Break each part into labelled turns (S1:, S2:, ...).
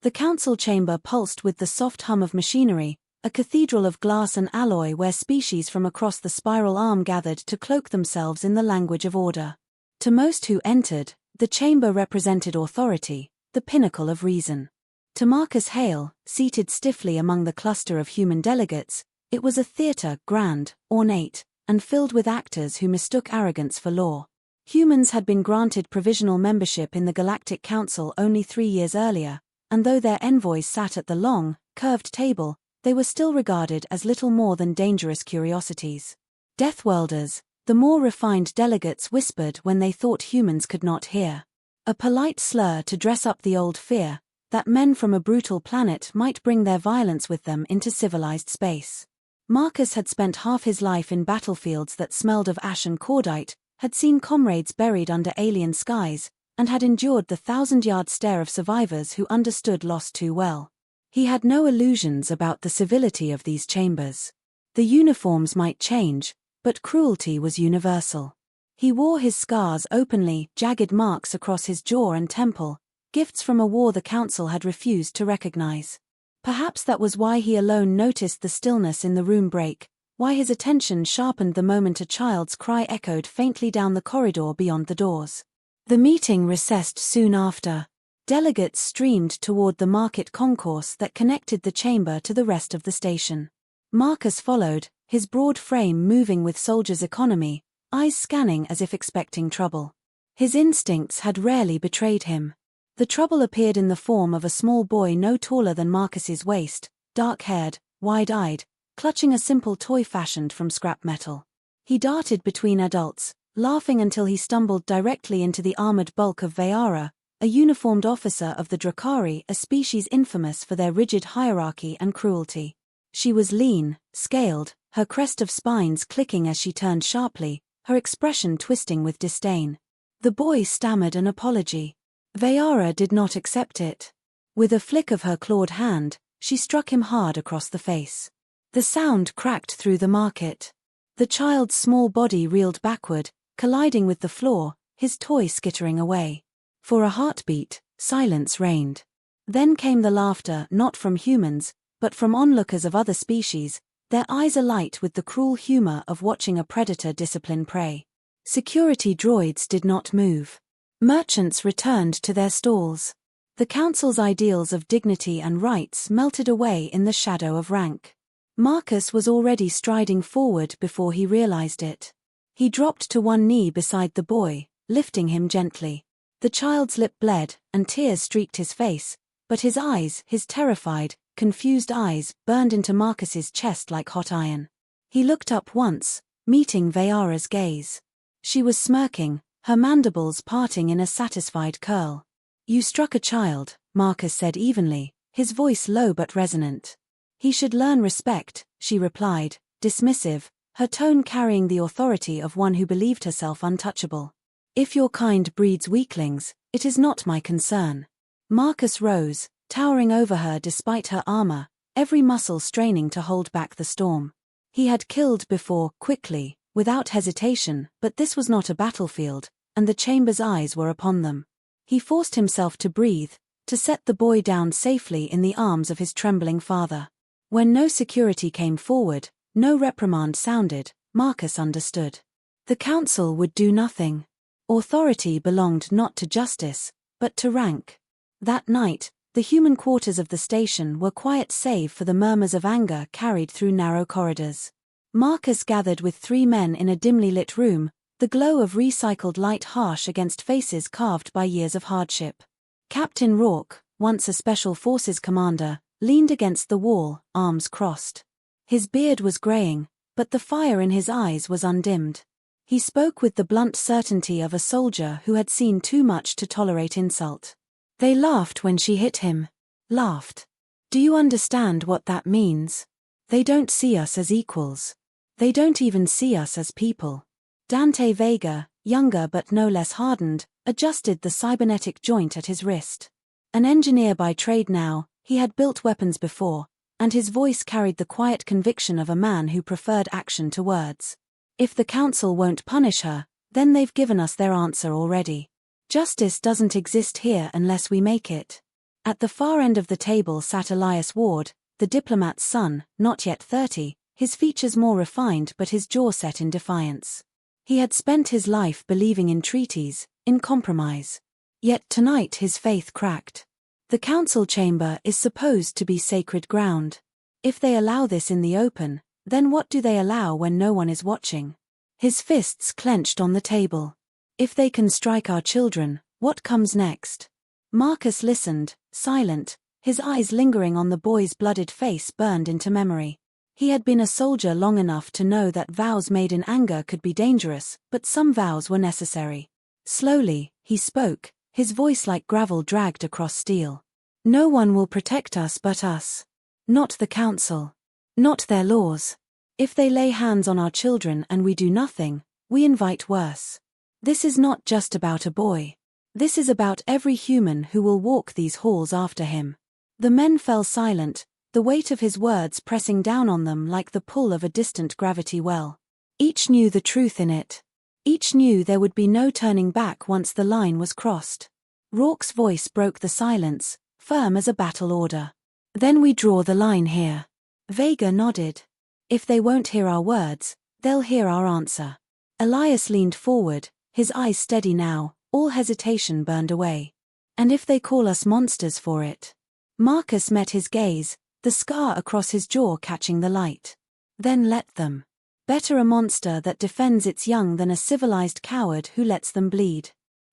S1: The council chamber pulsed with the soft hum of machinery, a cathedral of glass and alloy where species from across the spiral arm gathered to cloak themselves in the language of order. To most who entered, the chamber represented authority, the pinnacle of reason. To Marcus Hale, seated stiffly among the cluster of human delegates, it was a theater, grand, ornate, and filled with actors who mistook arrogance for law. Humans had been granted provisional membership in the Galactic Council only 3 years earlier, and though their envoys sat at the long, curved table, they were still regarded as little more than dangerous curiosities. Deathworlders, the more refined delegates whispered when they thought humans could not hear. A polite slur to dress up the old fear, that men from a brutal planet might bring their violence with them into civilized space. Marcus had spent half his life in battlefields that smelled of ash and cordite, had seen comrades buried under alien skies, and had endured the 1,000-yard stare of survivors who understood loss too well. He had no illusions about the civility of these chambers. The uniforms might change, but cruelty was universal. He wore his scars openly, jagged marks across his jaw and temple, gifts from a war the council had refused to recognize. Perhaps that was why he alone noticed the stillness in the room break, why his attention sharpened the moment a child's cry echoed faintly down the corridor beyond the doors. The meeting recessed soon after. Delegates streamed toward the market concourse that connected the chamber to the rest of the station. Marcus followed, his broad frame moving with soldier's economy, eyes scanning as if expecting trouble. His instincts had rarely betrayed him. The trouble appeared in the form of a small boy no taller than Marcus's waist, dark-haired, wide-eyed, clutching a simple toy fashioned from scrap metal. He darted between adults, laughing until he stumbled directly into the armored bulk of Vayara, a uniformed officer of the Drakari, a species infamous for their rigid hierarchy and cruelty. She was lean, scaled, her crest of spines clicking as she turned sharply, her expression twisting with disdain. The boy stammered an apology. Vayara did not accept it. With a flick of her clawed hand, she struck him hard across the face. The sound cracked through the market. The child's small body reeled backward, colliding with the floor, his toy skittering away. For a heartbeat, silence reigned. Then came the laughter, not from humans, but from onlookers of other species, their eyes alight with the cruel humor of watching a predator discipline prey. Security droids did not move. Merchants returned to their stalls. The council's ideals of dignity and rights melted away in the shadow of rank. Marcus was already striding forward before he realized it. He dropped to one knee beside the boy, lifting him gently. The child's lip bled, and tears streaked his face, but his eyes, his terrified, confused eyes, burned into Marcus's chest like hot iron. He looked up once, meeting Vayara's gaze. She was smirking, her mandibles parting in a satisfied curl. "You struck a child," Marcus said evenly, his voice low but resonant. "He should learn respect," she replied, dismissive, her tone carrying the authority of one who believed herself untouchable. "If your kind breeds weaklings, it is not my concern." Marcus rose, towering over her despite her armor, every muscle straining to hold back the storm. He had killed before, quickly, without hesitation, but this was not a battlefield, and the chamber's eyes were upon them. He forced himself to breathe, to set the boy down safely in the arms of his trembling father. When no security came forward, no reprimand sounded, Marcus understood. The council would do nothing. Authority belonged not to justice, but to rank. That night, the human quarters of the station were quiet save for the murmurs of anger carried through narrow corridors. Marcus gathered with 3 men in a dimly lit room, the glow of recycled light harsh against faces carved by years of hardship. Captain Rourke, once a Special Forces commander, leaned against the wall, arms crossed. His beard was graying, but the fire in his eyes was undimmed. He spoke with the blunt certainty of a soldier who had seen too much to tolerate insult. "They laughed when she hit him. Laughed. Do you understand what that means? They don't see us as equals. They don't even see us as people." Dante Vega, younger but no less hardened, adjusted the cybernetic joint at his wrist. An engineer by trade now, he had built weapons before, and his voice carried the quiet conviction of a man who preferred action to words. "If the council won't punish her, then they've given us their answer already. Justice doesn't exist here unless we make it." At the far end of the table sat Elias Ward, the diplomat's son, not yet 30, his features more refined but his jaw set in defiance. He had spent his life believing in treaties, in compromise. Yet tonight his faith cracked. The council chamber is supposed to be sacred ground. If they allow this in the open, then what do they allow when no one is watching? His fists clenched on the table. If they can strike our children, what comes next? Marcus listened, silent, his eyes lingering on the boy's blooded face burned into memory. He had been a soldier long enough to know that vows made in anger could be dangerous, but some vows were necessary. Slowly, he spoke, his voice like gravel dragged across steel. No one will protect us but us. Not the council. Not their laws. If they lay hands on our children and we do nothing, we invite worse. This is not just about a boy. This is about every human who will walk these halls after him. The men fell silent, the weight of his words pressing down on them like the pull of a distant gravity well. Each knew the truth in it. Each knew there would be no turning back once the line was crossed. Rourke's voice broke the silence, firm as a battle order. Then we draw the line here. Vega nodded. If they won't hear our words, they'll hear our answer. Elias leaned forward, his eyes steady now, all hesitation burned away. And if they call us monsters for it? Marcus met his gaze, the scar across his jaw catching the light. Then let them. Better a monster that defends its young than a civilized coward who lets them bleed.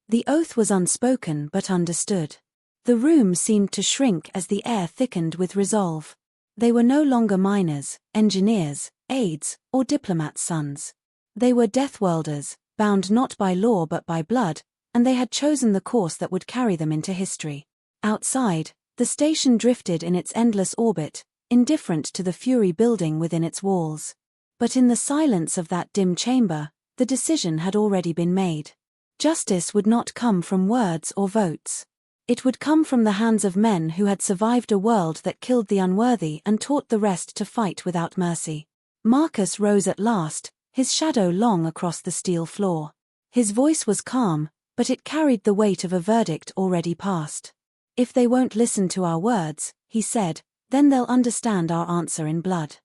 S1: The oath was unspoken but understood. The room seemed to shrink as the air thickened with resolve. They were no longer miners, engineers, aides, or diplomats' sons. They were Deathworlders, bound not by law but by blood, and they had chosen the course that would carry them into history. Outside, the station drifted in its endless orbit, indifferent to the fury building within its walls. But in the silence of that dim chamber, the decision had already been made. Justice would not come from words or votes. It would come from the hands of men who had survived a world that killed the unworthy and taught the rest to fight without mercy. Marcus rose at last, his shadow long across the steel floor. His voice was calm, but it carried the weight of a verdict already passed. If they won't listen to our words, he said, then they'll understand our answer in blood.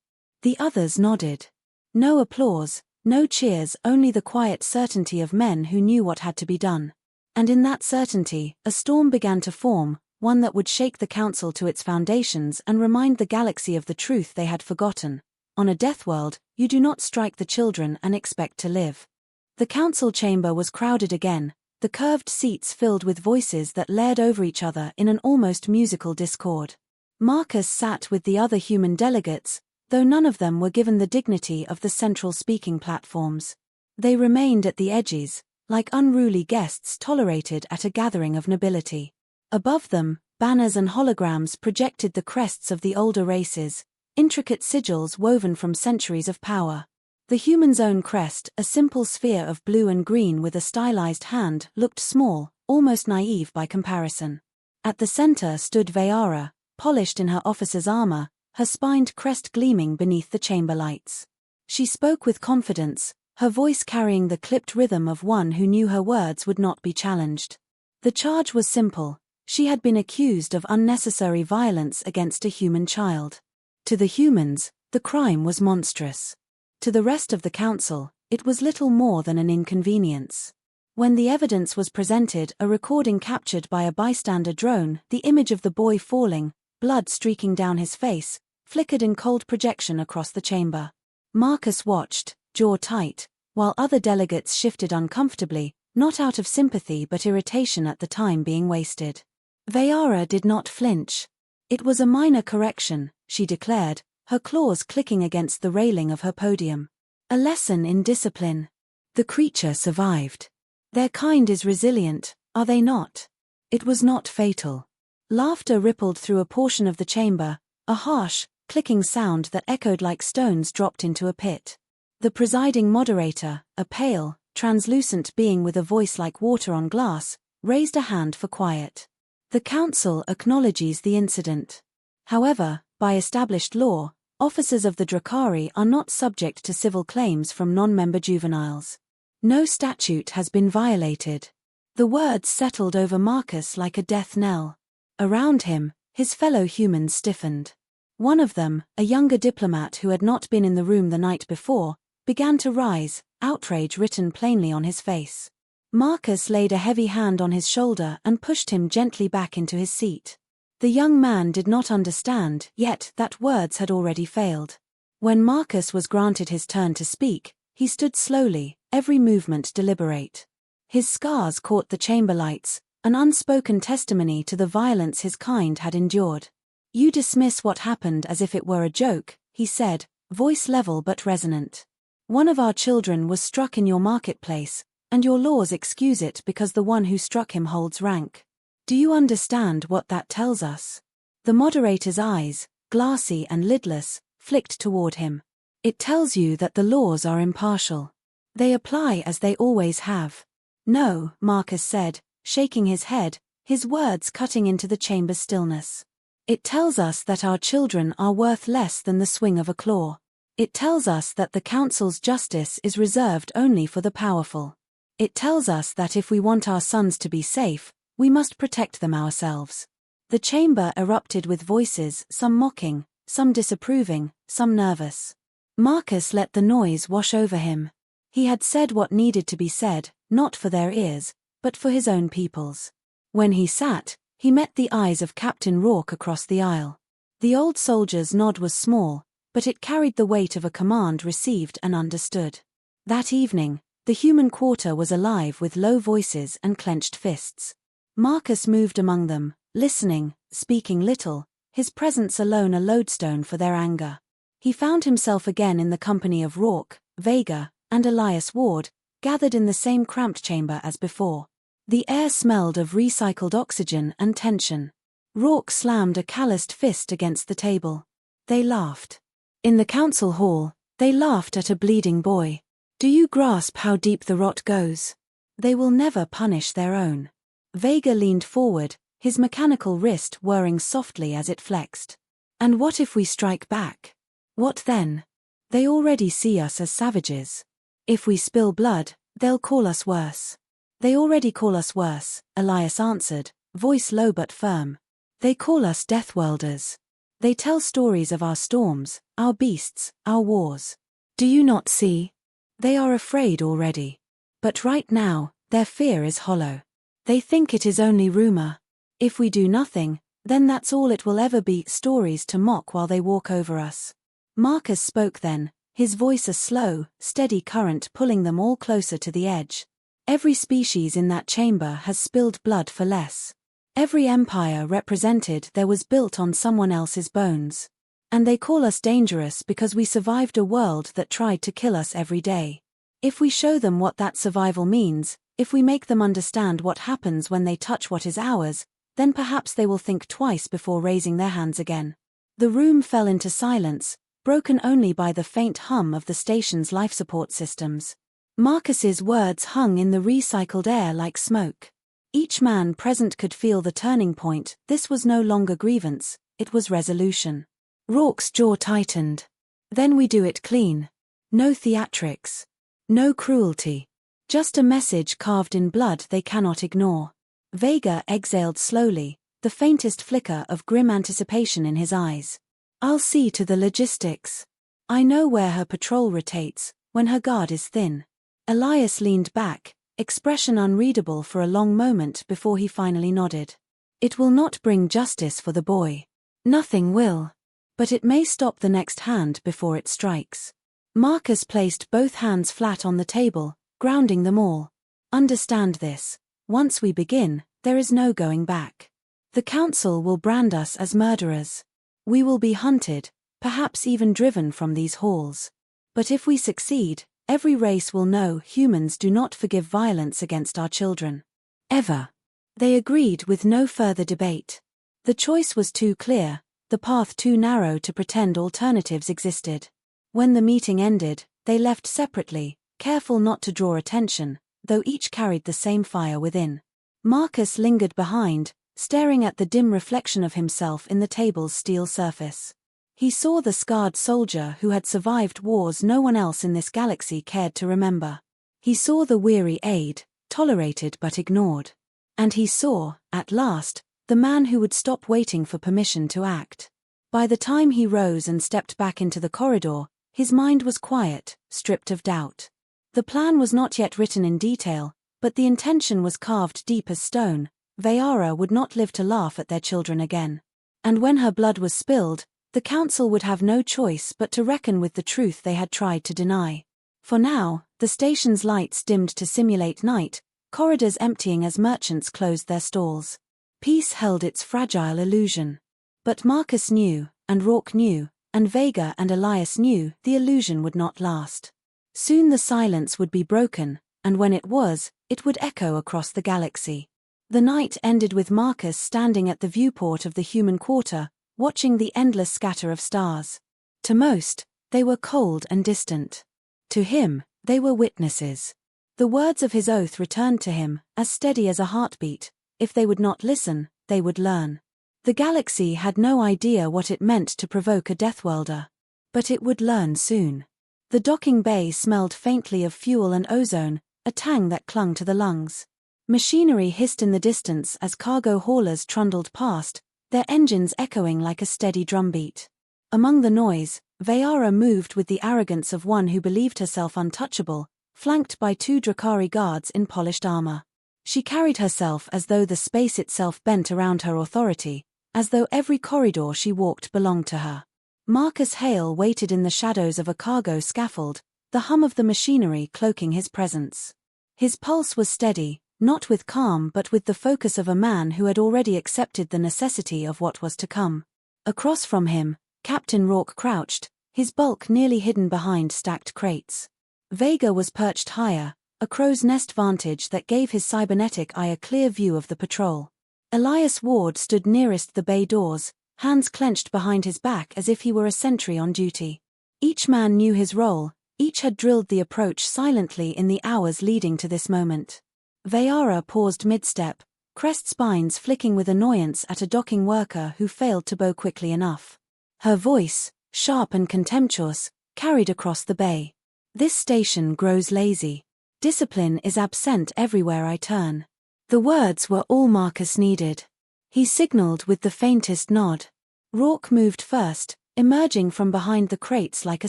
S1: The others nodded. No applause, no cheers, only the quiet certainty of men who knew what had to be done. And in that certainty, a storm began to form, one that would shake the council to its foundations and remind the galaxy of the truth they had forgotten. On a death world, you do not strike the children and expect to live. The council chamber was crowded again, the curved seats filled with voices that layered over each other in an almost musical discord. Marcus sat with the other human delegates, though none of them were given the dignity of the central speaking platforms. They remained at the edges, like unruly guests tolerated at a gathering of nobility. Above them, banners and holograms projected the crests of the older races, intricate sigils woven from centuries of power. The human's own crest, a simple sphere of blue and green with a stylized hand, looked small, almost naive by comparison. At the center stood Vayara, polished in her officer's armor, her spined crest gleaming beneath the chamber lights. She spoke with confidence, her voice carrying the clipped rhythm of one who knew her words would not be challenged. The charge was simple: she had been accused of unnecessary violence against a human child. To the humans, the crime was monstrous. To the rest of the council, it was little more than an inconvenience. When the evidence was presented, a recording captured by a bystander drone, the image of the boy falling, blood streaking down his face, flickered in cold projection across the chamber. Marcus watched, jaw tight, while other delegates shifted uncomfortably, not out of sympathy but irritation at the time being wasted. Vayara did not flinch. It was a minor correction, she declared, her claws clicking against the railing of her podium. A lesson in discipline. The creature survived. Their kind is resilient, are they not? It was not fatal. Laughter rippled through a portion of the chamber, a harsh, clicking sound that echoed like stones dropped into a pit. The presiding moderator, a pale, translucent being with a voice like water on glass, raised a hand for quiet. The council acknowledges the incident. However, by established law, officers of the Drakari are not subject to civil claims from non-member juveniles. No statute has been violated. The words settled over Marcus like a death knell. Around him, his fellow humans stiffened. One of them, a younger diplomat who had not been in the room the night before, began to rise, outrage written plainly on his face. Marcus laid a heavy hand on his shoulder and pushed him gently back into his seat. The young man did not understand, yet that words had already failed. When Marcus was granted his turn to speak, he stood slowly, every movement deliberate. His scars caught the chamber lights, an unspoken testimony to the violence his kind had endured. "You dismiss what happened as if it were a joke," he said, voice level but resonant. "One of our children was struck in your marketplace, and your laws excuse it because the one who struck him holds rank. Do you understand what that tells us?" The moderator's eyes, glassy and lidless, flicked toward him. "It tells you that the laws are impartial. They apply as they always have." "No," Marcus said, shaking his head, his words cutting into the chamber's stillness. "It tells us that our children are worth less than the swing of a claw. It tells us that the council's justice is reserved only for the powerful. It tells us that if we want our sons to be safe, we must protect them ourselves." The chamber erupted with voices, some mocking, some disapproving, some nervous. Marcus let the noise wash over him. He had said what needed to be said, not for their ears, but for his own people's. When he sat, he met the eyes of Captain Rourke across the aisle. The old soldier's nod was small, but it carried the weight of a command received and understood. That evening, the human quarter was alive with low voices and clenched fists. Marcus moved among them, listening, speaking little, his presence alone a lodestone for their anger. He found himself again in the company of Rourke, Vega, and Elias Ward, gathered in the same cramped chamber as before. The air smelled of recycled oxygen and tension. Rourke slammed a calloused fist against the table. They laughed. In the council hall, they laughed at a bleeding boy. "Do you grasp how deep the rot goes? They will never punish their own." Vega leaned forward, his mechanical wrist whirring softly as it flexed. "And what if we strike back? What then? They already see us as savages. If we spill blood, they'll call us worse." "They already call us worse," Elias answered, voice low but firm. "They call us Deathworlders. They tell stories of our storms, our beasts, our wars. Do you not see? They are afraid already. But right now, their fear is hollow. They think it is only rumor. If we do nothing, then that's all it will ever be, stories to mock while they walk over us." Marcus spoke then, his voice a slow, steady current pulling them all closer to the edge. "Every species in that chamber has spilled blood for less. Every empire represented there was built on someone else's bones. And they call us dangerous because we survived a world that tried to kill us every day. If we show them what that survival means, if we make them understand what happens when they touch what is ours, then perhaps they will think twice before raising their hands again." The room fell into silence, broken only by the faint hum of the station's life support systems. Marcus's words hung in the recycled air like smoke. Each man present could feel the turning point. This was no longer grievance, it was resolution. Rourke's jaw tightened. "Then we do it clean. No theatrics. No cruelty. Just a message carved in blood they cannot ignore." Vega exhaled slowly, the faintest flicker of grim anticipation in his eyes. "I'll see to the logistics. I know where her patrol rotates, when her guard is thin." Elias leaned back, expression unreadable for a long moment before he finally nodded. "It will not bring justice for the boy. Nothing will. But it may stop the next hand before it strikes." Marcus placed both hands flat on the table, grounding them all. "Understand this. Once we begin, there is no going back. The council will brand us as murderers. We will be hunted, perhaps even driven from these halls. But if we succeed, every race will know humans do not forgive violence against our children. Ever." They agreed with no further debate. The choice was too clear, the path too narrow to pretend alternatives existed. When the meeting ended, they left separately, careful not to draw attention, though each carried the same fire within. Marcus lingered behind, staring at the dim reflection of himself in the table's steel surface. He saw the scarred soldier who had survived wars no one else in this galaxy cared to remember. He saw the weary aide, tolerated but ignored. And he saw, at last, the man who would stop waiting for permission to act. By the time he rose and stepped back into the corridor, his mind was quiet, stripped of doubt. The plan was not yet written in detail, but the intention was carved deep as stone. Vayara would not live to laugh at their children again. And when her blood was spilled, the council would have no choice but to reckon with the truth they had tried to deny. For now, the station's lights dimmed to simulate night, corridors emptying as merchants closed their stalls. Peace held its fragile illusion. But Marcus knew, and Rourke knew, and Vega and Elias knew the illusion would not last. Soon the silence would be broken, and when it was, it would echo across the galaxy. The night ended with Marcus standing at the viewport of the human quarter, watching the endless scatter of stars. To most, they were cold and distant. To him, they were witnesses. The words of his oath returned to him, as steady as a heartbeat. If they would not listen, they would learn. The galaxy had no idea what it meant to provoke a Deathworlder. But it would learn soon. The docking bay smelled faintly of fuel and ozone, a tang that clung to the lungs. Machinery hissed in the distance as cargo haulers trundled past, their engines echoing like a steady drumbeat. Among the noise, Vayara moved with the arrogance of one who believed herself untouchable, flanked by 2 Drakari guards in polished armor. She carried herself as though the space itself bent around her authority, as though every corridor she walked belonged to her. Marcus Hale waited in the shadows of a cargo scaffold, the hum of the machinery cloaking his presence. His pulse was steady, not with calm but with the focus of a man who had already accepted the necessity of what was to come. Across from him, Captain Rourke crouched, his bulk nearly hidden behind stacked crates. Vega was perched higher, a crow's nest vantage that gave his cybernetic eye a clear view of the patrol. Elias Ward stood nearest the bay doors, hands clenched behind his back as if he were a sentry on duty. Each man knew his role, each had drilled the approach silently in the hours leading to this moment. Vayara paused mid-step, crest spines flicking with annoyance at a docking worker who failed to bow quickly enough. Her voice, sharp and contemptuous, carried across the bay. This station grows lazy. Discipline is absent everywhere I turn. The words were all Marcus needed. He signaled with the faintest nod. Rourke moved first, emerging from behind the crates like a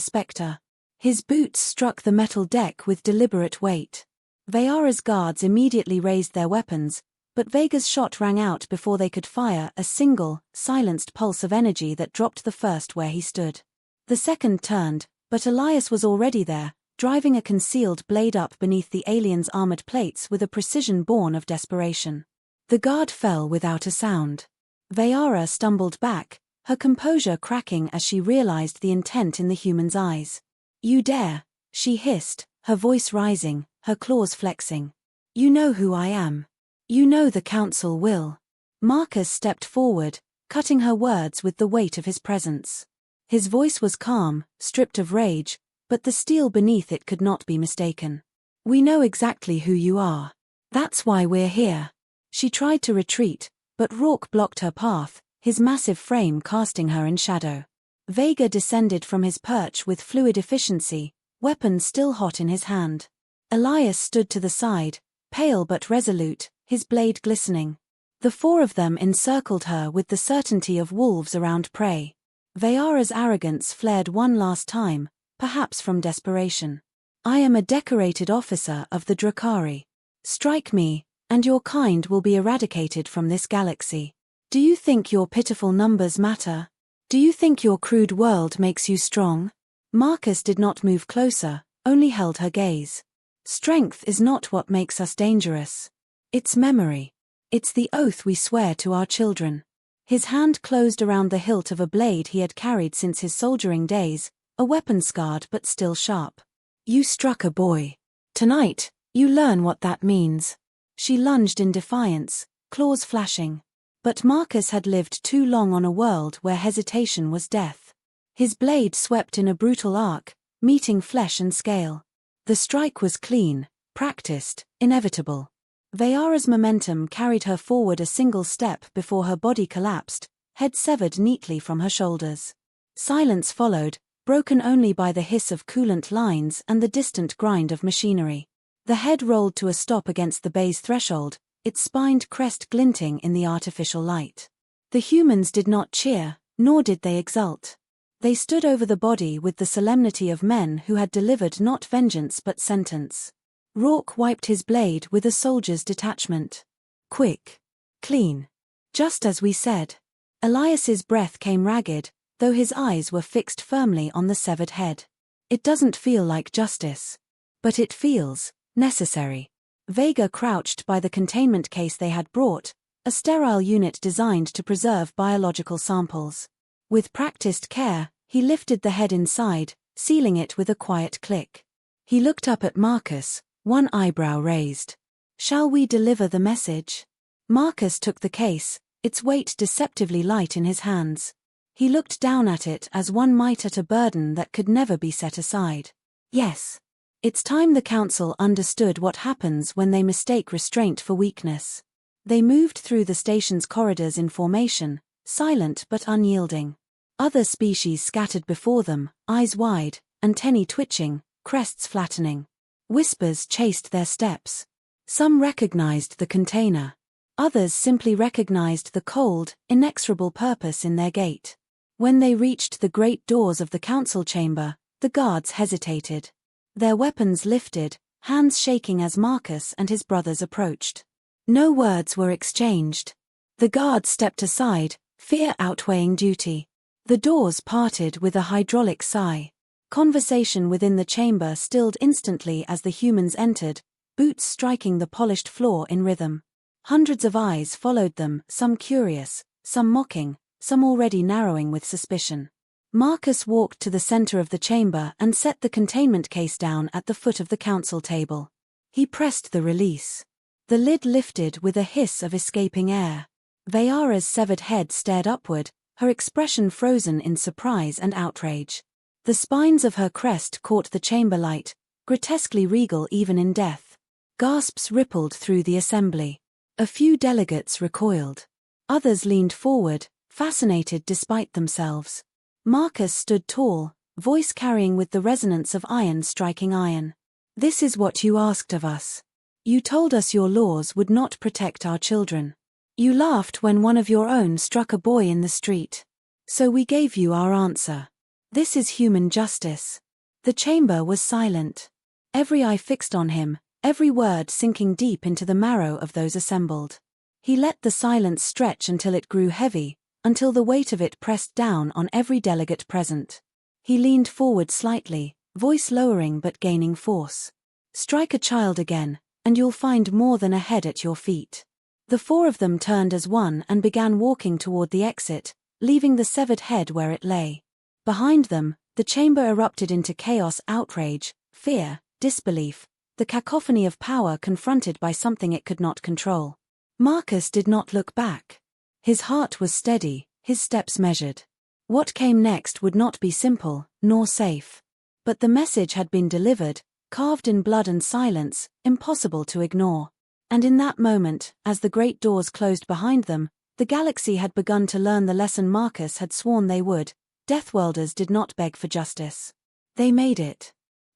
S1: spectre. His boots struck the metal deck with deliberate weight. Vayara's guards immediately raised their weapons, but Vega's shot rang out before they could fire, a single, silenced pulse of energy that dropped the first where he stood. The second turned, but Elias was already there, driving a concealed blade up beneath the alien's armored plates with a precision born of desperation. The guard fell without a sound. Vayara stumbled back, her composure cracking as she realized the intent in the human's eyes. "You dare," she hissed, her voice rising, her claws flexing. "You know who I am. You know the council will." Marcus stepped forward, cutting her words with the weight of his presence. His voice was calm, stripped of rage, but the steel beneath it could not be mistaken. "We know exactly who you are. That's why we're here." She tried to retreat, but Rourke blocked her path, his massive frame casting her in shadow. Vega descended from his perch with fluid efficiency, weapon still hot in his hand. Elias stood to the side, pale but resolute, his blade glistening. The 4 of them encircled her with the certainty of wolves around prey. Vayara's arrogance flared one last time, perhaps from desperation. "I am a decorated officer of the Drakari. Strike me, and your kind will be eradicated from this galaxy. Do you think your pitiful numbers matter? Do you think your crude world makes you strong?" Marcus did not move closer, only held her gaze. "Strength is not what makes us dangerous. It's memory. It's the oath we swear to our children." His hand closed around the hilt of a blade he had carried since his soldiering days, a weapon scarred but still sharp. "You struck a boy. Tonight, you learn what that means." She lunged in defiance, claws flashing. But Marcus had lived too long on a world where hesitation was death. His blade swept in a brutal arc, meeting flesh and scale. The strike was clean, practiced, inevitable. Vayara's momentum carried her forward a single step before her body collapsed, head severed neatly from her shoulders. Silence followed, broken only by the hiss of coolant lines and the distant grind of machinery. The head rolled to a stop against the bay's threshold, its spined crest glinting in the artificial light. The humans did not cheer, nor did they exult. They stood over the body with the solemnity of men who had delivered not vengeance but sentence. Rourke wiped his blade with a soldier's detachment. Quick. Clean. Just as we said. Elias's breath came ragged, though his eyes were fixed firmly on the severed head. It doesn't feel like justice. But it feels necessary. Vega crouched by the containment case they had brought, a sterile unit designed to preserve biological samples. With practiced care, he lifted the head inside, sealing it with a quiet click. He looked up at Marcus, one eyebrow raised. "Shall we deliver the message?" Marcus took the case, its weight deceptively light in his hands. He looked down at it as one might at a burden that could never be set aside. Yes. It's time the council understood what happens when they mistake restraint for weakness. They moved through the station's corridors in formation, silent but unyielding. Other species scattered before them, eyes wide, antennae twitching, crests flattening. Whispers chased their steps. Some recognized the container. Others simply recognized the cold, inexorable purpose in their gait. When they reached the great doors of the council chamber, the guards hesitated. Their weapons lifted, hands shaking as Marcus and his brothers approached. No words were exchanged. The guards stepped aside, fear outweighing duty. The doors parted with a hydraulic sigh. Conversation within the chamber stilled instantly as the humans entered, boots striking the polished floor in rhythm. Hundreds of eyes followed them, some curious, some mocking, some already narrowing with suspicion. Marcus walked to the center of the chamber and set the containment case down at the foot of the council table. He pressed the release. The lid lifted with a hiss of escaping air. Vayara's severed head stared upward, her expression frozen in surprise and outrage. The spines of her crest caught the chamber light, grotesquely regal even in death. Gasps rippled through the assembly. A few delegates recoiled. Others leaned forward, fascinated despite themselves. Marcus stood tall, voice carrying with the resonance of iron striking iron. "This is what you asked of us. You told us your laws would not protect our children. You laughed when one of your own struck a boy in the street. So we gave you our answer. This is human justice." The chamber was silent. Every eye fixed on him, every word sinking deep into the marrow of those assembled. He let the silence stretch until it grew heavy, until the weight of it pressed down on every delegate present. He leaned forward slightly, voice lowering but gaining force. "Strike a child again, and you'll find more than a head at your feet." The four of them turned as one and began walking toward the exit, leaving the severed head where it lay. Behind them, the chamber erupted into chaos, outrage, fear, disbelief, the cacophony of power confronted by something it could not control. Marcus did not look back. His heart was steady, his steps measured. What came next would not be simple, nor safe. But the message had been delivered, carved in blood and silence, impossible to ignore. And in that moment, as the great doors closed behind them, the galaxy had begun to learn the lesson Marcus had sworn they would. Deathworlders did not beg for justice. They made it.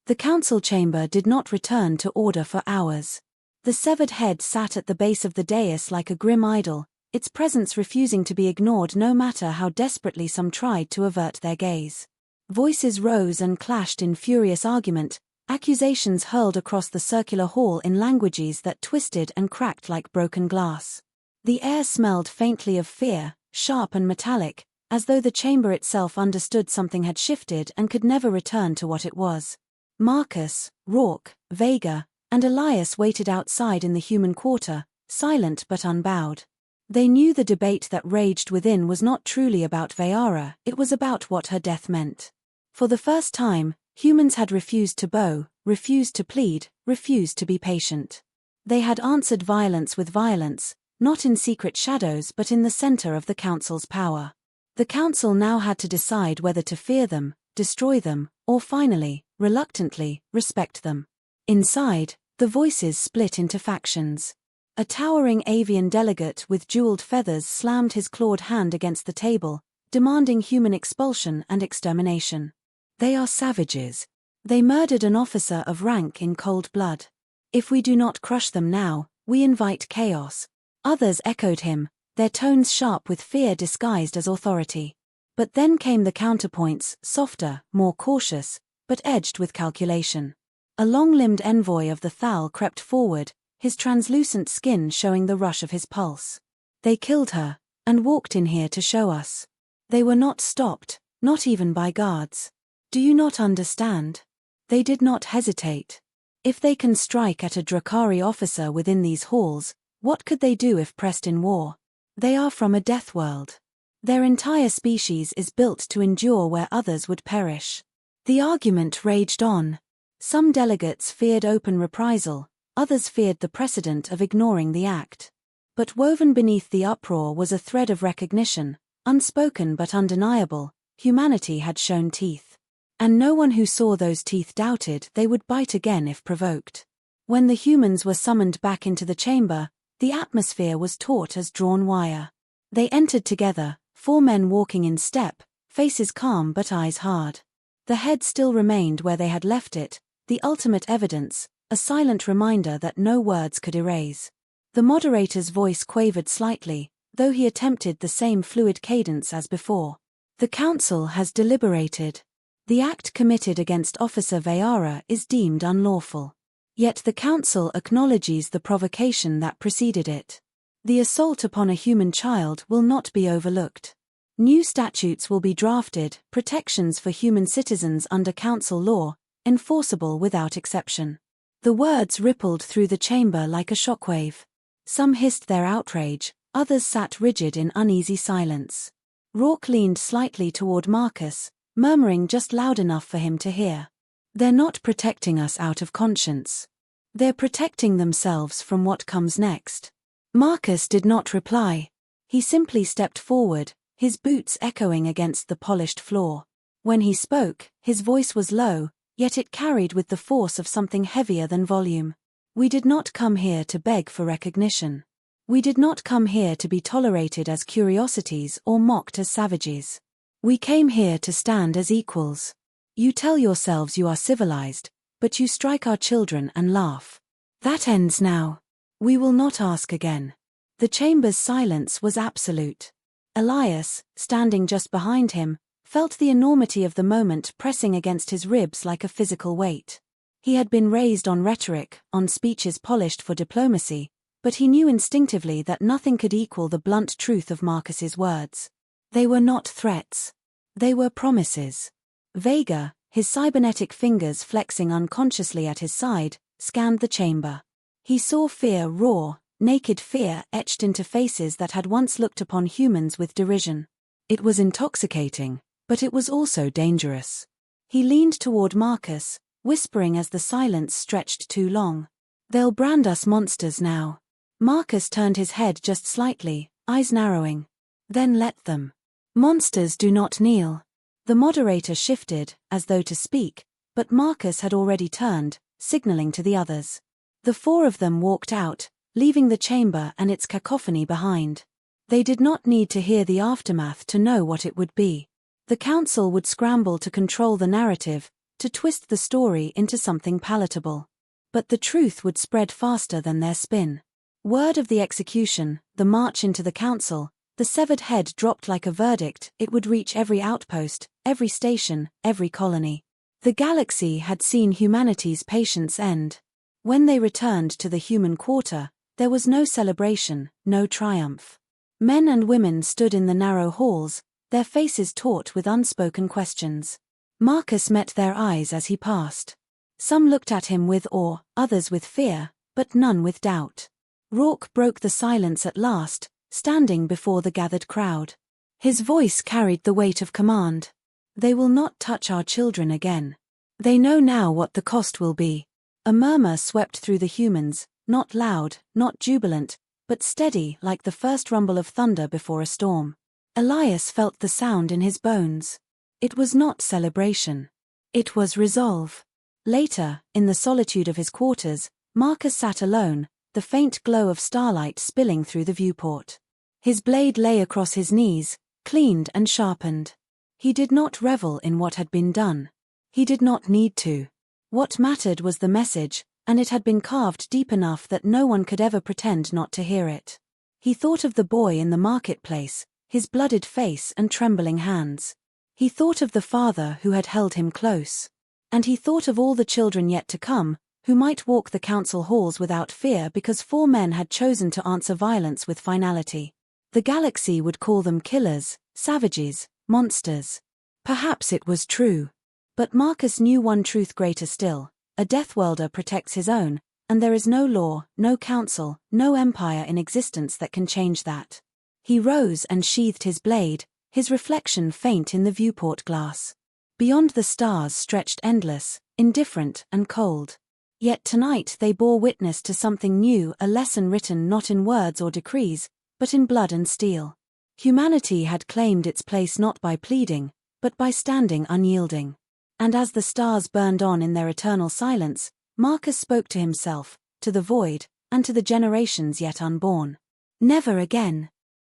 S1: The council chamber did not return to order for hours. The severed head sat at the base of the dais like a grim idol, its presence refusing to be ignored no matter how desperately some tried to avert their gaze. Voices rose and clashed in furious argument, accusations hurled across the circular hall in languages that twisted and cracked like broken glass. The air smelled faintly of fear, sharp and metallic, as though the chamber itself understood something had shifted and could never return to what it was. Marcus, Rourke, Vega, and Elias waited outside in the human quarter, silent but unbowed. They knew the debate that raged within was not truly about Vayara, it was about what her death meant. For the first time, humans had refused to bow, refused to plead, refused to be patient. They had answered violence with violence, not in secret shadows but in the center of the council's power. The council now had to decide whether to fear them, destroy them, or finally, reluctantly, respect them. Inside, the voices split into factions. A towering avian delegate with jeweled feathers slammed his clawed hand against the table, demanding human expulsion and extermination. "They are savages. They murdered an officer of rank in cold blood. If we do not crush them now, "We invite chaos." Others echoed him, their tones sharp with fear disguised as authority. But then came the counterpoints, softer, more cautious, but edged with calculation. A long-limbed envoy of the Thal crept forward, his translucent skin showing the rush of his pulse. "They killed her, and walked in here to show us. They were not stopped, not even by guards. Do you not understand? They did not hesitate. If they can strike at a Drakari officer within these halls, what could they do if pressed in war? They are from a death world. Their entire species is built to endure where others would perish." The argument raged on. Some delegates feared open reprisal, others feared the precedent of ignoring the act. But woven beneath the uproar was a thread of recognition, unspoken but undeniable: humanity had shown teeth. And no one who saw those teeth doubted they would bite again if provoked. When the humans were summoned back into the chamber, the atmosphere was taut as drawn wire. They entered together, 4 men walking in step, faces calm but eyes hard. The head still remained where they had left it, the ultimate evidence, a silent reminder that no words could erase. The moderator's voice quavered slightly, though he attempted the same fluid cadence as before. "The council has deliberated. The act committed against Officer Vayara is deemed unlawful. Yet the council acknowledges the provocation that preceded it. The assault upon a human child will not be overlooked. New statutes will be drafted, protections for human citizens under council law, enforceable without exception." The words rippled through the chamber like a shockwave. Some hissed their outrage, others sat rigid in uneasy silence. Rourke leaned slightly toward Marcus, murmuring just loud enough for him to hear. "They're not protecting us out of conscience. They're protecting themselves from what comes next." Marcus did not reply. He simply stepped forward, his boots echoing against the polished floor. When he spoke, his voice was low, yet it carried with the force of something heavier than volume. "We did not come here to beg for recognition. We did not come here to be tolerated as curiosities or mocked as savages. We came here to stand as equals. You tell yourselves you are civilized, but you strike our children and laugh. That ends now. We will not ask again." The chamber's silence was absolute. Elias, standing just behind him, felt the enormity of the moment pressing against his ribs like a physical weight. He had been raised on rhetoric, on speeches polished for diplomacy, but he knew instinctively that nothing could equal the blunt truth of Marcus's words. They were not threats. They were promises. Vega, his cybernetic fingers flexing unconsciously at his side, scanned the chamber. He saw fear, raw, naked fear etched into faces that had once looked upon humans with derision. It was intoxicating, but it was also dangerous. He leaned toward Marcus, whispering as the silence stretched too long. "They'll brand us monsters now." Marcus turned his head just slightly, eyes narrowing. "Then let them. Monsters do not kneel." The moderator shifted, as though to speak, but Marcus had already turned, signaling to the others. The 4 of them walked out, leaving the chamber and its cacophony behind. They did not need to hear the aftermath to know what it would be. The council would scramble to control the narrative, to twist the story into something palatable. But the truth would spread faster than their spin. Word of the execution, the march into the council, the severed head dropped like a verdict. It would reach every outpost, every station, every colony. The galaxy had seen humanity's patience end. When they returned to the human quarter, there was no celebration, no triumph. Men and women stood in the narrow halls, their faces taut with unspoken questions. Marcus met their eyes as he passed. Some looked at him with awe, others with fear, but none with doubt. Rourke broke the silence at last, standing before the gathered crowd. His voice carried the weight of command. "They will not touch our children again. They know now what the cost will be." A murmur swept through the humans, not loud, not jubilant, but steady like the first rumble of thunder before a storm. Elias felt the sound in his bones. It was not celebration. It was resolve. Later, in the solitude of his quarters, Marcus sat alone, the faint glow of starlight spilling through the viewport. His blade lay across his knees, cleaned and sharpened. He did not revel in what had been done. He did not need to. What mattered was the message, and it had been carved deep enough that no one could ever pretend not to hear it. He thought of the boy in the marketplace, his blooded face and trembling hands. He thought of the father who had held him close. And he thought of all the children yet to come, who might walk the council halls without fear because 4 men had chosen to answer violence with finality. The galaxy would call them killers, savages, monsters. Perhaps it was true. But Marcus knew one truth greater still: a Deathworlder protects his own, and there is no law, no council, no empire in existence that can change that. He rose and sheathed his blade, his reflection faint in the viewport glass. Beyond the stars stretched endless, indifferent and cold. Yet tonight they bore witness to something new, a lesson written not in words or decrees, but in blood and steel. Humanity had claimed its place not by pleading, but by standing unyielding. And as the stars burned on in their eternal silence, Marcus spoke to himself, to the void, and to the generations yet unborn. Never again.